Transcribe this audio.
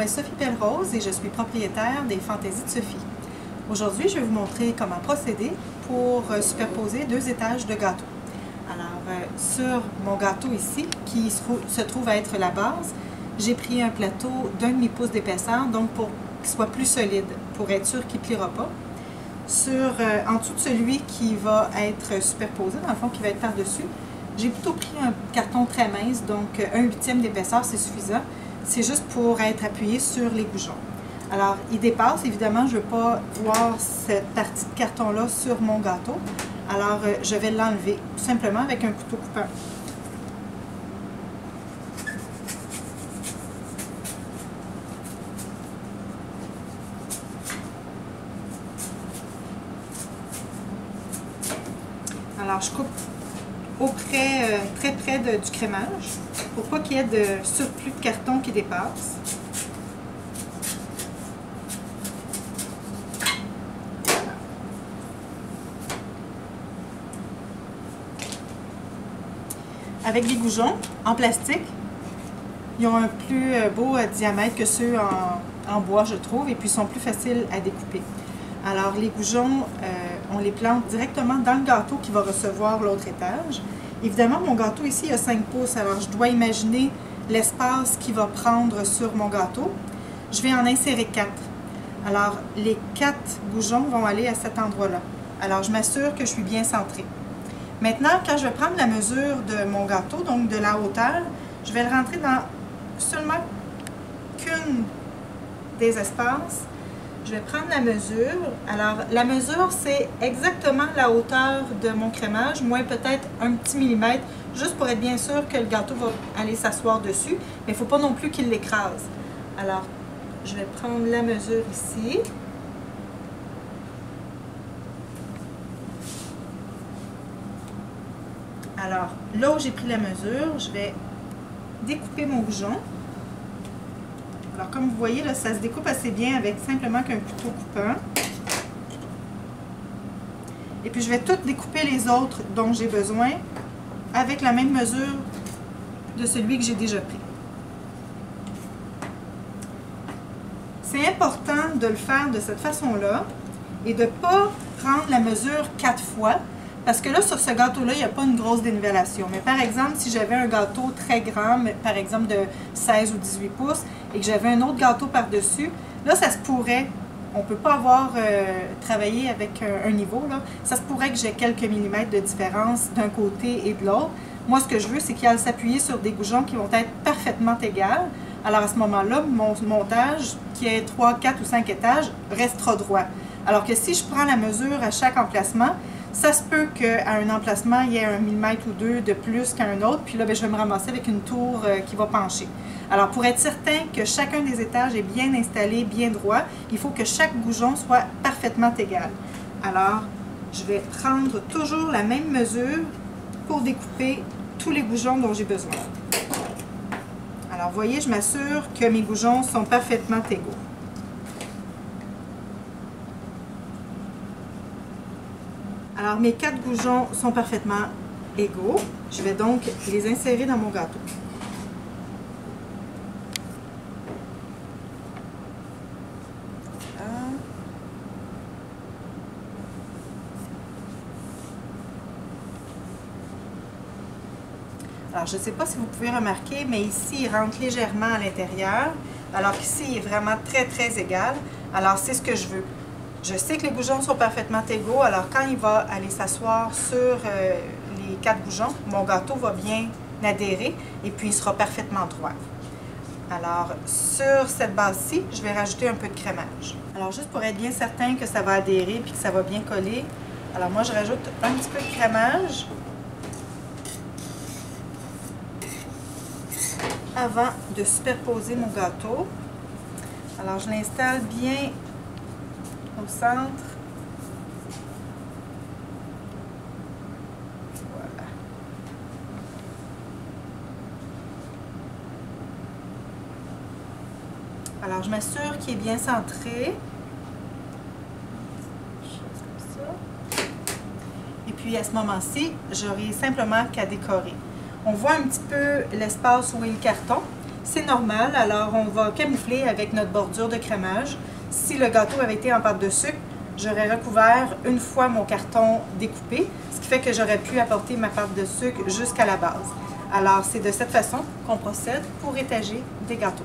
Sophie Pellerose et je suis propriétaire des Fantaisies de Sophie. Aujourd'hui, je vais vous montrer comment procéder pour superposer deux étages de gâteau. Alors, sur mon gâteau ici, qui se trouve à être la base, j'ai pris un plateau d'1,5 pouce d'épaisseur, donc pour qu'il soit plus solide, pour être sûr qu'il ne pliera pas. En dessous de celui qui va être superposé, dans le fond, qui va être par-dessus, j'ai plutôt pris un carton très mince, donc 1/8 d'épaisseur, c'est suffisant. C'est juste pour être appuyé sur les goujons. Alors, il dépasse, évidemment, je ne veux pas voir cette partie de carton-là sur mon gâteau. Alors, je vais l'enlever tout simplement avec un couteau coupant. Alors, je coupe très près du crémage pour pas qu'il y ait de surplus de carton qui dépasse. Avec des goujons en plastique, ils ont un plus beau diamètre que ceux en bois, je trouve, et puis ils sont plus faciles à découper. Alors, les goujons, on les plante directement dans le gâteau qui va recevoir l'autre étage. Évidemment, mon gâteau ici il a 5 pouces, alors je dois imaginer l'espace qu'il va prendre sur mon gâteau. Je vais en insérer 4. Alors, les 4 goujons vont aller à cet endroit-là. Alors, je m'assure que je suis bien centrée. Maintenant, quand je vais prendre la mesure de mon gâteau, donc de la hauteur, je vais le rentrer dans seulement qu'une des espaces. Je vais prendre la mesure. Alors, la mesure, c'est exactement la hauteur de mon crémage, moins peut-être un petit millimètre, juste pour être bien sûr que le gâteau va aller s'asseoir dessus, mais il ne faut pas non plus qu'il l'écrase. Alors, je vais prendre la mesure ici. Alors, là où j'ai pris la mesure, je vais découper mon goujon. Alors, comme vous voyez, là, ça se découpe assez bien avec simplement qu'un couteau coupant. Et puis, je vais tout découper les autres dont j'ai besoin avec la même mesure de celui que j'ai déjà pris. C'est important de le faire de cette façon-là et de ne pas prendre la mesure 4 fois. Parce que là, sur ce gâteau-là, il n'y a pas une grosse dénivellation. Mais par exemple, si j'avais un gâteau très grand, par exemple de 16 ou 18 pouces, et que j'avais un autre gâteau par-dessus, là, ça se pourrait, on ne peut pas avoir travaillé avec un niveau, là, ça se pourrait que j'ai quelques millimètres de différence d'un côté et de l'autre. Moi, ce que je veux, c'est qu'il aille s'appuyer sur des goujons qui vont être parfaitement égales. Alors, à ce moment-là, mon montage, qui est 3, 4 ou 5 étages, restera droit. Alors que si je prends la mesure à chaque emplacement, ça se peut qu'à un emplacement, il y ait 1 millimètre ou 2 de plus qu'à un autre, puis là, je vais me ramasser avec une tour qui va pencher. Alors, pour être certain que chacun des étages est bien installé, bien droit, il faut que chaque goujon soit parfaitement égal. Alors, je vais prendre toujours la même mesure pour découper tous les goujons dont j'ai besoin. Alors, vous voyez, je m'assure que mes goujons sont parfaitement égaux. Alors, mes 4 goujons sont parfaitement égaux. Je vais donc les insérer dans mon gâteau. Voilà. Alors, je ne sais pas si vous pouvez remarquer, mais ici, il rentre légèrement à l'intérieur, alors qu'ici, il est vraiment très égal. Alors, c'est ce que je veux. Je sais que les goujons sont parfaitement égaux, alors quand il va aller s'asseoir sur les 4 goujons, mon gâteau va bien adhérer et puis il sera parfaitement droit. Alors, sur cette base-ci, je vais rajouter un peu de crémage. Alors, juste pour être bien certain que ça va adhérer et que ça va bien coller, alors moi, je rajoute un petit peu de crémage avant de superposer mon gâteau. Alors, je l'installe bien au centre. Voilà. Alors, je m'assure qu'il est bien centré. Comme ça. Et puis, à ce moment-ci, j'aurai simplement qu'à décorer. On voit un petit peu l'espace où est le carton. c'est normal. Alors, on va camoufler avec notre bordure de crémage. Si le gâteau avait été en pâte de sucre, j'aurais recouvert une fois mon carton découpé, ce qui fait que j'aurais pu apporter ma pâte de sucre jusqu'à la base. Alors, c'est de cette façon qu'on procède pour étager des gâteaux.